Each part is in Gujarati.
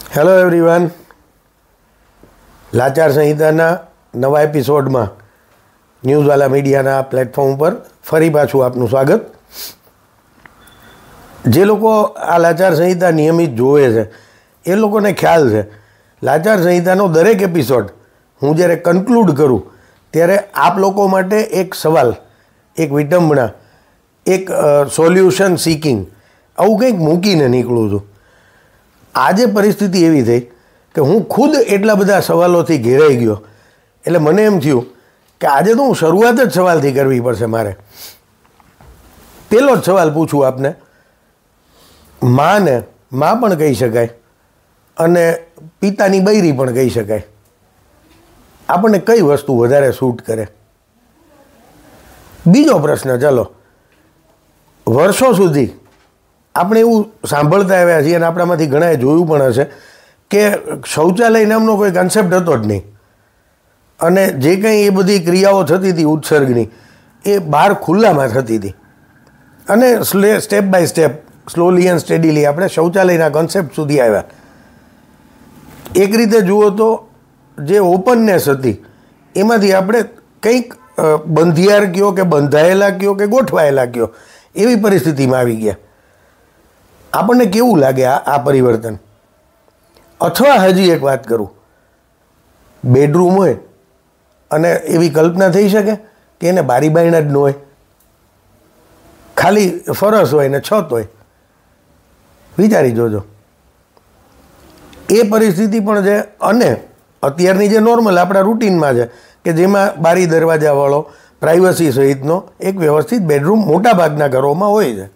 હેલો એવરીવન, લાચાર સંહિતાના નવા એપિસોડમાં ન્યૂઝવાલા મીડિયાના પ્લેટફોર્મ ઉપર ફરી પાછું આપનું સ્વાગત. જે લોકો આ લાચાર સંહિતા નિયમિત જોવે છે એ લોકોને ખ્યાલ છે લાચાર સંહિતાનો દરેક એપિસોડ હું જ્યારે કન્ક્લુડ કરું ત્યારે આપ લોકો માટે એક સવાલ, એક વિટંબણા, એક સોલ્યુશન સિકિંગ આવું કંઈક મૂકીને નીકળું છું. આજે પરિસ્થિતિ એવી થઈ કે હું ખુદ એટલા બધા સવાલોથી ઘેરાઈ ગયો એટલે મને એમ થયું કે આજે તો હું શરૂઆત જ સવાલથી કરવી પડશે મારે. પહેલો જ સવાલ પૂછું આપને. માં પણ કહી શકાય અને પિતાની બૈરી પણ કહી શકાય. આપણને કઈ વસ્તુ વધારે સૂટ કરે? બીજો પ્રશ્ન, ચલો, વર્ષો સુધી આપણે એવું સાંભળતા આવ્યા છીએ અને આપણામાંથી ઘણાએ જોયું પણ હશે કે શૌચાલય નામનો કોઈ કન્સેપ્ટ હતો જ નહીં અને જે કંઈ એ બધી ક્રિયાઓ થતી હતી ઉત્સર્ગની એ બહાર ખુલ્લામાં થતી હતી અને step by step, slowly and steadily આપણે શૌચાલયના કન્સેપ્ટ સુધી આવ્યા. એક રીતે જુઓ તો જે ઓપનનેસ હતી એમાંથી આપણે કંઈક બંધિયાર કયો કે બંધાયેલા કયો કે ગોઠવાયેલા કયો એવી પરિસ્થિતિમાં આવી ગયા. આપણને કેવું લાગે આ પરિવર્તન? અથવા હજી એક વાત કરું, બેડરૂમ હોય અને એવી કલ્પના થઈ શકે કે એને બારી બારણા જ ન હોય, ખાલી ફરસ હોય ને છત હોય? વિચારી જોજો. એ પરિસ્થિતિ પણ છે. અને અત્યારની જે નોર્મલ આપણા રૂટીનમાં છે કે જેમાં બારી દરવાજાવાળો પ્રાઇવસી સહિતનો એક વ્યવસ્થિત બેડરૂમ મોટાભાગના ઘરોમાં હોય છે.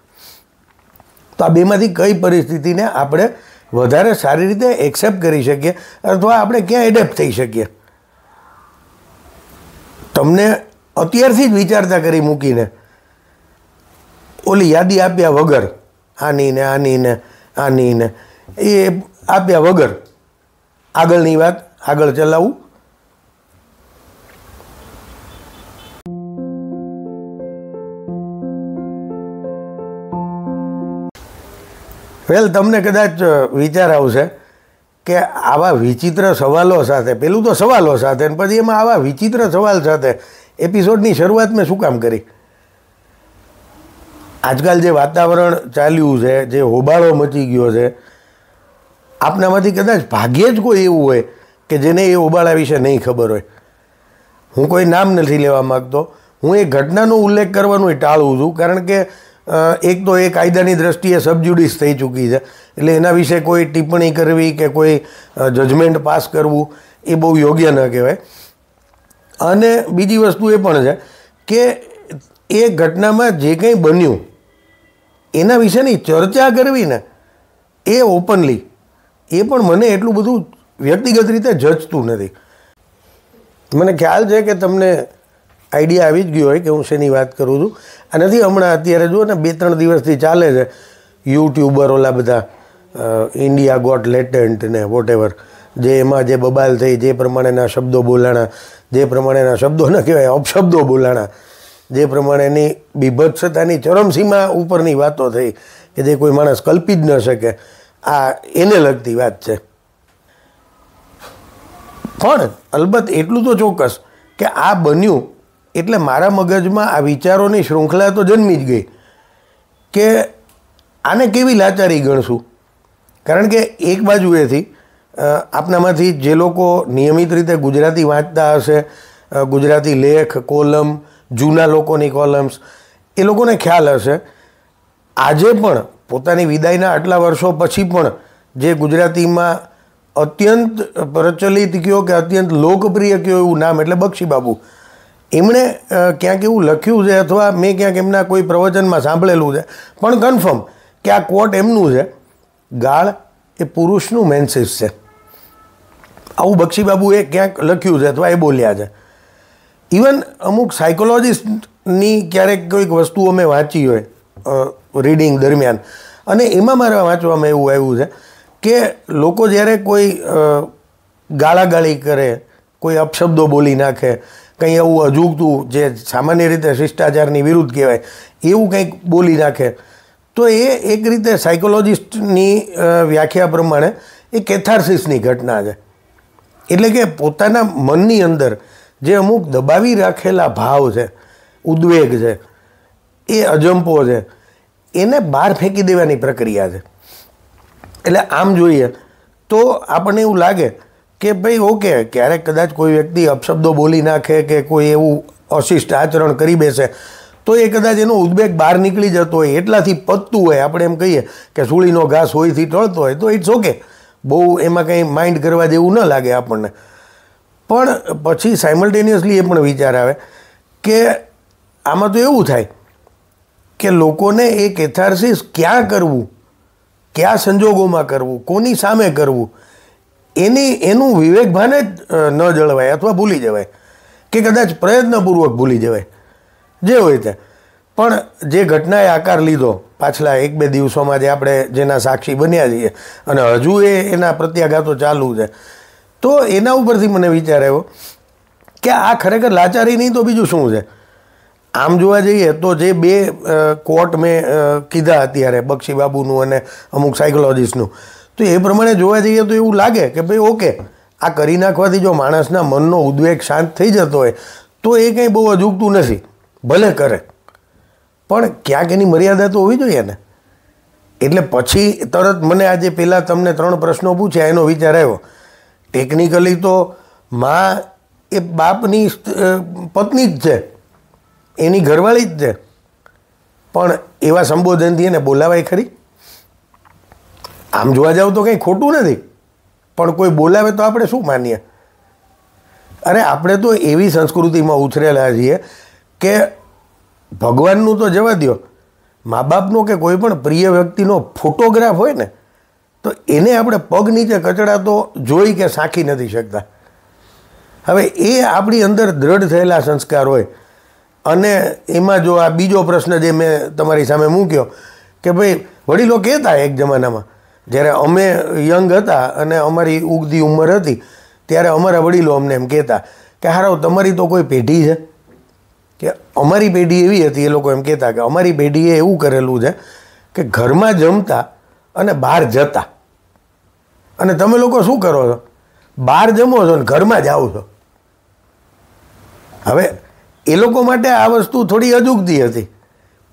તો આ બેમાંથી કઈ પરિસ્થિતિને આપણે વધારે સારી રીતે એક્સેપ્ટ કરી શકીએ અથવા આપણે ક્યાં એડેપ્ટ થઈ શકીએ? તમને અત્યારથી જ વિચારતા કરી મૂકીને ઓલી યાદી આપ્યા વગર, આની ને આની ને આની ને એ આપ્યા વગર આગળની વાત આગળ ચલાવું. વેલ, તમને કદાચ વિચાર આવશે કે આવા વિચિત્ર સવાલો સાથે, પહેલું તો સવાલો સાથે અને પછી એમાં આવા વિચિત્ર સવાલ સાથે એપિસોડની શરૂઆત મેં શું કામ કરી? આજકાલ જે વાતાવરણ ચાલ્યું છે, જે હોબાળો મચી ગયો છે, આપનામાંથી કદાચ ભાગ્યે જ કોઈ એવું હોય કે જેને એ હોબાળા વિશે નહીં ખબર હોય. હું કોઈ નામ નથી લેવા માગતો. હું એ ઘટનાનો ઉલ્લેખ કરવાનું ટાળું છું કારણ કે એક તો એ કાયદાની દ્રષ્ટિએ સબજ્યુડિસ થઈ ચૂકી છે એટલે એના વિશે કોઈ ટિપ્પણી કરવી કે કોઈ જજમેન્ટ પાસ કરવું એ બહુ યોગ્ય ન કહેવાય. અને બીજી વસ્તુ એ પણ છે કે એ ઘટનામાં જે કંઈ બન્યું એના વિશેની ચર્ચા કરવી ને એ ઓપનલી, એ પણ મને એટલું બધું વ્યક્તિગત રીતે જચતું નથી. મને ખ્યાલ છે કે તમને આઈડિયા આવી જ ગયો હોય કે હું શેની વાત કરું છું. આ નથી હમણાં અત્યારે જુઓ ને 2-3 દિવસથી ચાલે છે યુટ્યુબર ઓલા બધા ઇન્ડિયા ગોટ લેટેન્ટ ને વોટેવર, જે એમાં જે બબાલ થઈ, જે પ્રમાણેના શબ્દો બોલાણા, જે પ્રમાણેના શબ્દો ન કહેવાય અપશબ્દો બોલાણા, જે પ્રમાણેની બીભત્સતાની ચરમસીમા ઉપરની વાતો થઈ કે જે કોઈ માણસ કલ્પી જ ન શકે, આ એને લગતી વાત છે. પણ અલબત્ત એટલું તો ચોક્કસ કે આ બન્યું એટલે મારા મગજમાં આ વિચારોની શૃંખલા તો જન્મી જ ગઈ કે આને કેવી લાચારી ગણશું. કારણ કે એક બાજુએથી આપનામાંથી જે લોકો નિયમિત રીતે ગુજરાતી વાંચતા હશે, ગુજરાતી લેખ, કોલમ, જૂના લોકોની કોલમ્સ, એ લોકોને ખ્યાલ હશે આજે પણ પોતાની વિદાયના આટલા વર્ષો પછી પણ જે ગુજરાતીમાં અત્યંત પ્રચલિત કયો કે અત્યંત લોકપ્રિય કયો એવું નામ એટલે બક્ષીબાબુ. એમણે ક્યાંક એવું લખ્યું છે અથવા મેં ક્યાંક એમના કોઈ પ્રવચનમાં સાંભળેલું છે પણ કન્ફર્મ કે આ કોટ એમનું છે, ગાળ એ પુરુષનું મેન્સિસ છે. આવું બક્ષીબાબુએ ક્યાંક લખ્યું છે અથવા એ બોલ્યા છે. ઇવન અમુક સાયકોલોજિસ્ટની ક્યારેક કોઈક વસ્તુઓ મેં વાંચી હોય રીડિંગ દરમિયાન અને એમાં મારા વાંચવામાં એવું આવ્યું છે કે લોકો જ્યારે કોઈ ગાળાગાળી કરે, કોઈ અપશબ્દો બોલી નાખે, કંઈ એવું અજુગતું જે સામાન્ય રીતે શિષ્ટાચારની વિરુદ્ધ કહેવાય એવું કંઈક બોલી નાખે તો એ એક રીતે સાયકોલોજિસ્ટની વ્યાખ્યા પ્રમાણે એ કેથાર્સિસની ઘટના છે. એટલે કે પોતાના મનની અંદર જે અમુક દબાવી રાખેલા ભાવ છે, ઉદ્વેગ છે, એ અજંપો છે, એને બહાર ફેંકી દેવાની પ્રક્રિયા છે. એટલે આમ જોઈએ તો આપણને એવું લાગે કે ભાઈ ઓકે, ક્યારેક કદાચ કોઈ વ્યક્તિ અપશબ્દો બોલી નાખે કે કોઈ એવું અશિષ્ટ આચરણ કરી બેસે તો એ કદાચ એનો ઉદ્વેગ બહાર નીકળી જતો હોય, એટલાથી પતતું હોય, આપણે એમ કહીએ કે સૂળીનો ઘાસ હોયથી ટળતો હોય, તો ઇટ્સ ઓકે, બહુ એમાં કંઈ માઇન્ડ કરવા જેવું ન લાગે આપણને. પણ પછી સાયમલ્ટેનિયસલી એ પણ વિચાર આવે કે આમાં તો એવું થાય કે લોકોને એ કેથાર્સિસ ક્યાં કરવું, કયા સંજોગોમાં કરવું, કોની સામે કરવું, એનું વિવેકભાન જ ન જળવાય અથવા ભૂલી જવાય, કે કદાચ પ્રયત્નપૂર્વક ભૂલી જવાય, જે હોય તે. પણ જે ઘટનાએ આકાર લીધો પાછલા 1-2 દિવસોમાં જે આપણે જેના સાક્ષી બન્યા છીએ અને હજુ એના પ્રત્યાઘાતો ચાલુ છે, તો એના ઉપરથી મને વિચાર આવ્યો કે આ ખરેખર લાચારી નહીં તો બીજું શું છે. આમ જોવા જઈએ તો જે 2 કોટ મેં કીધા અત્યારે, બક્ષીબાબુનું અને અમુક સાયકોલોજીસ્ટનું, તો એ પ્રમાણે જોવા જઈએ તો એવું લાગે કે ભાઈ ઓકે, આ કરી નાખવાથી જો માણસના મનનો ઉદ્વેગ શાંત થઈ જતો હોય તો એ કંઈ બહુ અજુગતું નથી, ભલે કરે, પણ ક્યાંક એની મર્યાદા તો હોવી જોઈએ ને. એટલે પછી તરત મને આજે પહેલાં તમને 3 પ્રશ્નો પૂછ્યા એનો વિચાર આવ્યો. ટેકનિકલી તો માં એ બાપની પત્ની જ છે, એની ઘરવાળી જ છે, પણ એવા સંબોધનથી એને બોલાવાય ખરી? આમ જોવા જાવ તો કંઈ ખોટું નથી, પણ કોઈ બોલાવે તો આપણે શું માનીએ? અરે આપણે તો એવી સંસ્કૃતિમાં ઉછરેલા છીએ કે ભગવાનનું તો જવા દો, મા બાપનો કે કોઈ પણ પ્રિય વ્યક્તિનો ફોટોગ્રાફ હોય ને તો એને આપણે પગ નીચે કચડાતો જોઈ કે સાંખી નથી શકતા. હવે એ આપણી અંદર દ્રઢ થયેલા સંસ્કાર હોય. અને એમાં જો આ બીજો પ્રશ્ન જે મેં તમારી સામે મૂક્યો કે ભાઈ વડીલો કહેતા એક જમાનામાં, જ્યારે અમે યંગ હતા અને અમારી ઉગતી ઉંમર હતી ત્યારે અમારા વડીલો અમને એમ કહેતા કે હારો તમારી તો કોઈ પેઢી છે, કે અમારી પેઢી એવી હતી, એ લોકો એમ કહેતા કે અમારી પેઢીએ એવું કરેલું છે કે ઘરમાં જમતા અને બહાર જતા, અને તમે લોકો શું કરો છો? બહાર જમો છો ને ઘરમાં જાઓ છો. હવે એ લોકો માટે આ વસ્તુ થોડી અજુગતી હતી,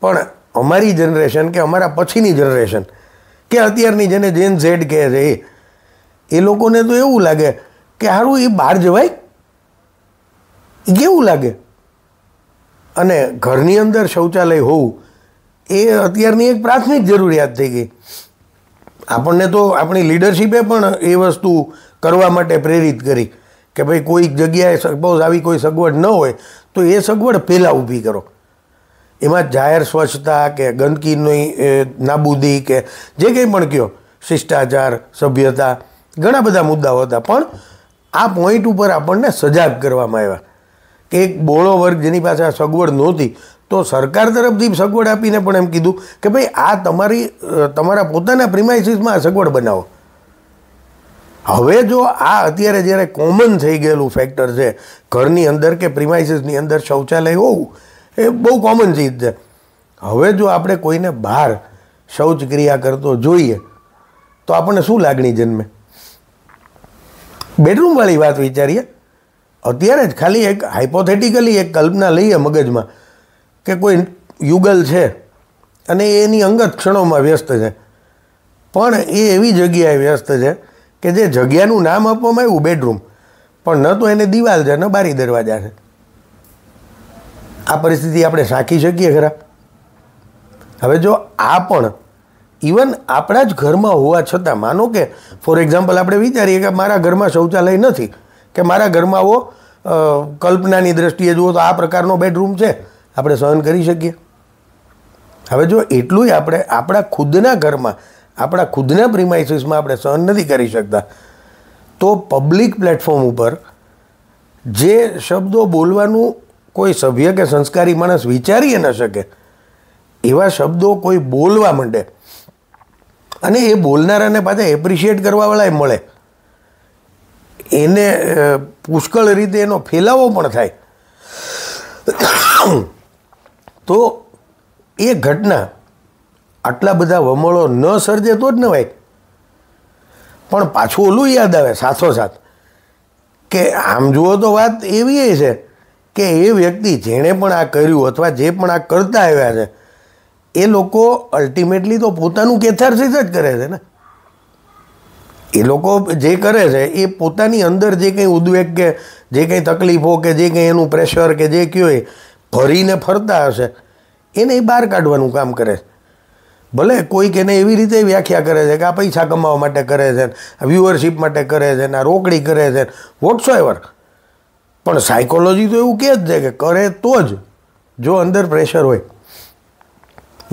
પણ અમારી જનરેશન કે અમારા પછીની જનરેશન કે અત્યારની જેને જેન ઝેડ કહે છે એ લોકોને તો એવું લાગે કે સારું એ બહાર જવાય, એ કેવું લાગે? અને ઘરની અંદર શૌચાલય હોવું એ અત્યારની એક પ્રાથમિક જરૂરિયાત થઈ ગઈ. આપણને તો આપણી લીડરશીપે પણ એ વસ્તુ કરવા માટે પ્રેરિત કરી કે ભાઈ કોઈક જગ્યાએ સપોઝ આવી કોઈ સગવડ ન હોય તો એ સગવડ પહેલાં ઊભી કરો. એમાં જાહેર સ્વચ્છતા કે ગંદકીની નાબૂદી કે જે કંઈ પણ કહો, શિષ્ટાચાર, સભ્યતા, ઘણા બધા મુદ્દાઓ હતા. પણ આ પોઈન્ટ ઉપર આપણને સજાગ કરવામાં આવ્યા કે એક બોળો વર્ગ જેની પાસે આ સગવડ નહોતી તો સરકાર તરફથી સગવડ આપીને પણ એમ કીધું કે ભાઈ આ તમારા પોતાના પ્રિમાઇસીસમાં આ સગવડ બનાવો. હવે જો આ અત્યારે જ્યારે કોમન થઈ ગયેલું ફેક્ટર છે, ઘરની અંદર કે પ્રિમાઇસીસની અંદર શૌચાલય હોવું એ બહુ કોમન ચીજ છે. હવે જો આપણે કોઈને બહાર શૌચક્રિયા કરતો જોઈએ તો આપણને શું લાગણી જન્મે? બેડરૂમવાળી વાત વિચારીએ. અત્યારે જ ખાલી એક હાઇપોથેટિકલી એક કલ્પના લઈએ મગજમાં કે કોઈ યુગલ છે અને એની અંગત ક્ષણોમાં વ્યસ્ત છે, પણ એ એવી જગ્યાએ વ્યસ્ત છે કે જે જગ્યાનું નામ આપવામાં આવ્યું બેડરૂમ, પણ ન તો એને દિવાલ છે ન બારી દરવાજા છે. આ પરિસ્થિતિ આપણે સાંખી શકીએ ખરા? હવે જો આ પણ ઇવન આપણા જ ઘરમાં હોવા છતાં, માનો કે ફોર એક્ઝામ્પલ આપણે વિચારીએ કે મારા ઘરમાં શૌચાલય નથી, કે મારા ઘરમાં કલ્પનાની દ્રષ્ટિએ જુઓ તો આ પ્રકારનો બેડરૂમ છે, આપણે સહન કરી શકીએ? હવે જો એટલું આપણે આપણા ખુદના ઘરમાં, આપણા ખુદના પ્રિમાઇસીસમાં આપણે સહન નથી કરી શકતા, તો પબ્લિક પ્લેટફોર્મ ઉપર જે શબ્દો બોલવાનું કોઈ સભ્ય કે સંસ્કારી માણસ વિચારી ન શકે એવા શબ્દો કોઈ બોલવા માંડે અને એ બોલનારાને પાછા એપ્રિશિએટ કરવાવાળાએ મળે, એને પુષ્કળ રીતે એનો ફેલાવો પણ થાય, તો એ ઘટના આટલા બધા વમળો ન સર્જે તો જ નવાય. પણ પાછું ઓલું યાદ આવે સાથોસાથ કે આમ જુઓ તો વાત એવી છે કે એ વ્યક્તિ જેણે પણ આ કર્યું અથવા જે પણ આ કરતા આવ્યા છે એ લોકો અલ્ટિમેટલી તો પોતાનું કેથાર્સિસ જ કરે છે ને. એ લોકો જે કરે છે એ પોતાની અંદર જે કંઈ ઉદ્વેગ કે જે કંઈ તકલીફો કે જે કંઈ એનું પ્રેશર કે જે કયો એ ભરીને ફરતા હશે એને એ બહાર કાઢવાનું કામ કરે છે. ભલે કોઈક એને એવી રીતે વ્યાખ્યા કરે છે કે આ પૈસા કમાવા માટે કરે છે, વ્યુઅરશિપ માટે કરે છે, આ રોકડી કરે છે, વોટ્સએવર. પણ સાયકોલોજી તો એવું કહે જ છે કે કરે તો જ, જો અંદર પ્રેશર હોય,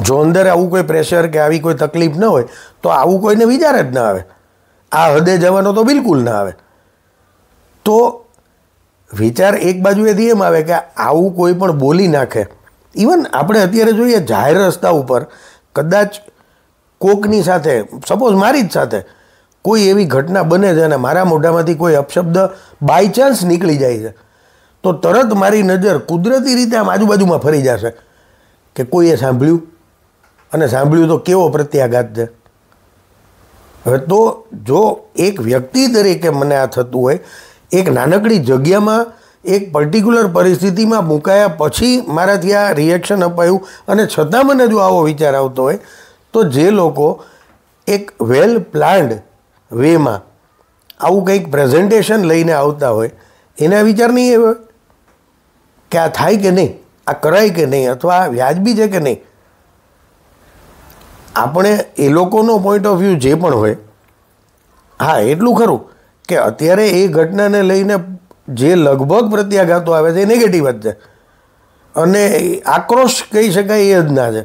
જો અંદર આવું કોઈ પ્રેશર કે આવી કોઈ તકલીફ ન હોય તો આવું કોઈને વિચાર જ ના આવે. આ હદે જવાનો તો બિલકુલ ના આવે. તો વિચાર એક બાજુએથી એમ આવે કે આવું કોઈ પણ બોલી નાખે. ઇવન આપણે અત્યારે જોઈએ જાહેર રસ્તા ઉપર કદાચ કોકની સાથે, સપોઝ મારી જ સાથે કોઈ એવી ઘટના બને છે અને મારા મોઢામાંથી કોઈ અપશબ્દ બાય ચાન્સ નીકળી જાય છે તો તરત મારી નજર કુદરતી રીતે આમ આજુબાજુમાં ફરી જશે કે કોઈએ સાંભળ્યું, અને સાંભળ્યું તો કેવો પ્રત્યાઘાત છે. હવે તો જો એક વ્યક્તિ તરીકે મને આ થતું હોય, એક નાનકડી જગ્યામાં એક પર્ટિક્યુલર પરિસ્થિતિમાં મુકાયા પછી મારાથી આ રિએક્શન અપાયું અને છતાં મને જો આવો વિચાર આવતો હોય તો જે લોકો એક વેલ પ્લાન્ડ વેમાં આવું કંઈક પ્રેઝન્ટેશન લઈને આવતા હોય એના વિચાર નહીં એવો કે આ થાય કે નહીં, આ કરાય કે નહીં, અથવા આ વ્યાજબી છે કે નહીં. આપણે એ લોકોનો પોઈન્ટ ઓફ વ્યૂ જે પણ હોય, હા એટલું ખરું કે અત્યારે એ ઘટનાને લઈને જે લગભગ પ્રત્યાઘાતો આવે છે એ નેગેટિવ જ છે અને આક્રોશ કહી શકાય એ જ ના છે.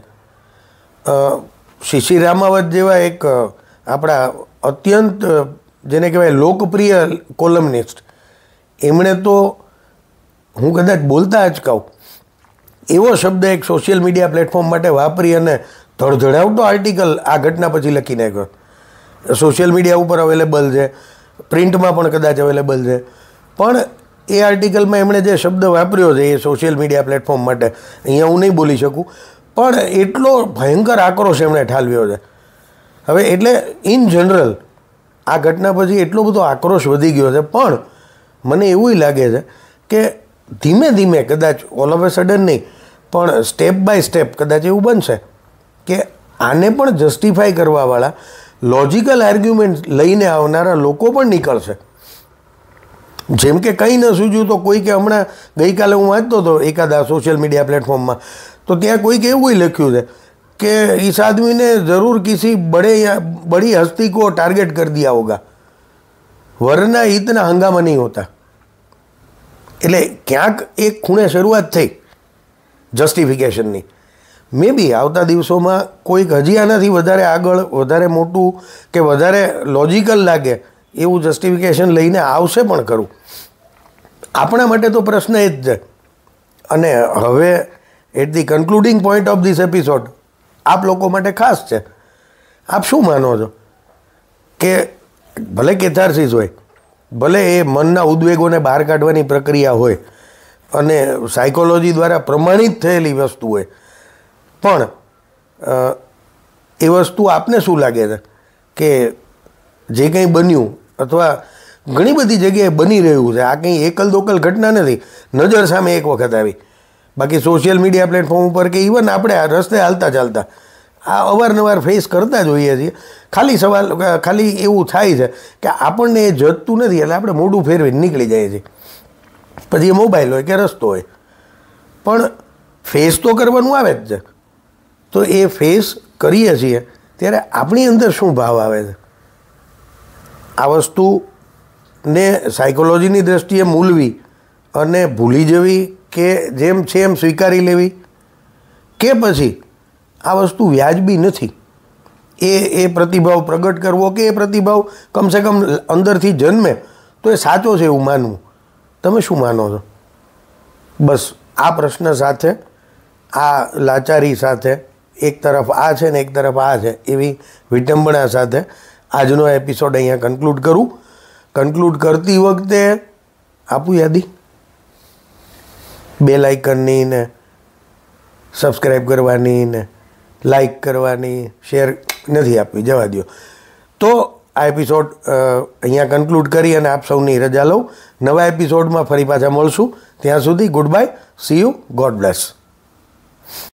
શિશિર રામાવત જેવા એક આપણા અત્યંત જેને કહેવાય લોકપ્રિય કોલમનિસ્ટ, એમણે તો હું કદાચ બોલતા અચકાઉં એવો શબ્દ એક સોશિયલ મીડિયા પ્લેટફોર્મ માટે વાપરી અને ધડધડાવતો આર્ટિકલ આ ઘટના પછી લખી નાખ્યો. સોશિયલ મીડિયા ઉપર અવેલેબલ છે, પ્રિન્ટમાં પણ કદાચ અવેલેબલ છે. પણ એ આર્ટિકલમાં એમણે જે શબ્દ વાપર્યો છે એ સોશિયલ મીડિયા પ્લેટફોર્મ માટે અહીંયા હું નહીં બોલી શકું, પણ એટલો ભયંકર આક્રોશ એમણે ઠાલવ્યો છે. હવે એટલે ઇન જનરલ આ ઘટના પછી એટલો બધો આક્રોશ વધી ગયો છે. પણ મને એવું લાગે છે કે ધીમે ધીમે કદાચ ઓલ ઓફ એ સડન નહીં પણ સ્ટેપ બાય સ્ટેપ કદાચ એવું બનશે કે આને પણ જસ્ટિફાઈ કરવાવાળા લોજિકલ આર્ગ્યુમેન્ટ લઈને આવનારા લોકો પણ નીકળશે. જેમ કે કંઈ ન સૂઝ્યું તો કોઈ કે હમણાં ગઈકાલે હું વાંચતો હતો એકાદા સોશિયલ મીડિયા પ્લેટફોર્મમાં, તો ત્યાં કોઈકે એવું લખ્યું છે કે इस आदमी ने ज़रूर किसी बड़ी हस्ती को टारगेट कर दिया होगा वरना इतना हंगामा नहीं होता. એટલે ક્યાંક એક ખૂણે શરૂઆત થઈ જસ્ટિફિકેશનની. મે બી આવતા દિવસોમાં કોઈક હજી આનાથી વધારે આગળ, વધારે મોટું કે વધારે લોજિકલ લાગે એવું જસ્ટિફિકેશન લઈને આવશે પણ ખરું. આપણા માટે તો પ્રશ્ન એ જ છે. અને હવે at the concluding point of this episode આપ લોકો માટે ખાસ છે. આપ શું માનો છો કે ભલે કેથાર્સિસ હોય, ભલે એ મનના ઉદ્વેગોને બહાર કાઢવાની પ્રક્રિયા હોય અને સાયકોલોજી દ્વારા પ્રમાણિત થયેલી વસ્તુ હોય, પણ એ વસ્તુ આપને શું લાગે છે કે જે કંઈ બન્યું અથવા ઘણી બધી જગ્યાએ બની રહ્યું છે, આ કંઈ એકલ દોકલ ઘટના નથી, નજર સામે એક વખત આવી. બાકી સોશિયલ મીડિયા પ્લેટફોર્મ ઉપર કે ઇવન આપણે આ રસ્તે હાલતા ચાલતા આ અવારનવાર ફેસ કરતા જ હોઈએ છીએ. ખાલી એવું થાય છે કે આપણને એ જતું નથી એટલે આપણે મોઢું ફેરવીને નીકળી જઈએ છીએ. પછી એ મોબાઈલ હોય કે રસ્તો હોય, પણ ફેસ તો કરવાનું આવે જ છે. તો એ ફેસ કરીએ છીએ ત્યારે આપણી અંદર શું ભાવ આવે છે, આ વસ્તુને સાયકોલોજીની દ્રષ્ટિએ મૂલવી અને ભૂલી જવી કે જેમ છે એમ સ્વીકારી લેવી, કે પછી આ વસ્તુ વ્યાજબી નથી એ પ્રતિભાવ પ્રગટ કરવો, કે એ પ્રતિભાવ કમસે કમ અંદરથી જન્મે તો એ સાચો છે એવું માનવું. તમે શું માનો છો? બસ આ પ્રશ્ન સાથે, આ લાચારી સાથે, એક તરફ આ છે ને એક તરફ આ છે એવી વિટંબણા સાથે આજનો એપિસોડ અહીંયા કન્ક્લુડ કરું. કન્ક્લુડ કરતી વખતે આપું યાદી બેલ આઇકનની ને સબસ્ક્રાઈબ કરવાની ને લાઈક કરવાની, શેર નથી આપવી, જવા દો. તો આ એપિસોડ અહીંયા કન્ક્લુડ કરી અને આપ સૌની રજા લઉં. નવા એપિસોડમાં ફરી પાછા મળશું. ત્યાં સુધી good bye, C you, God bless.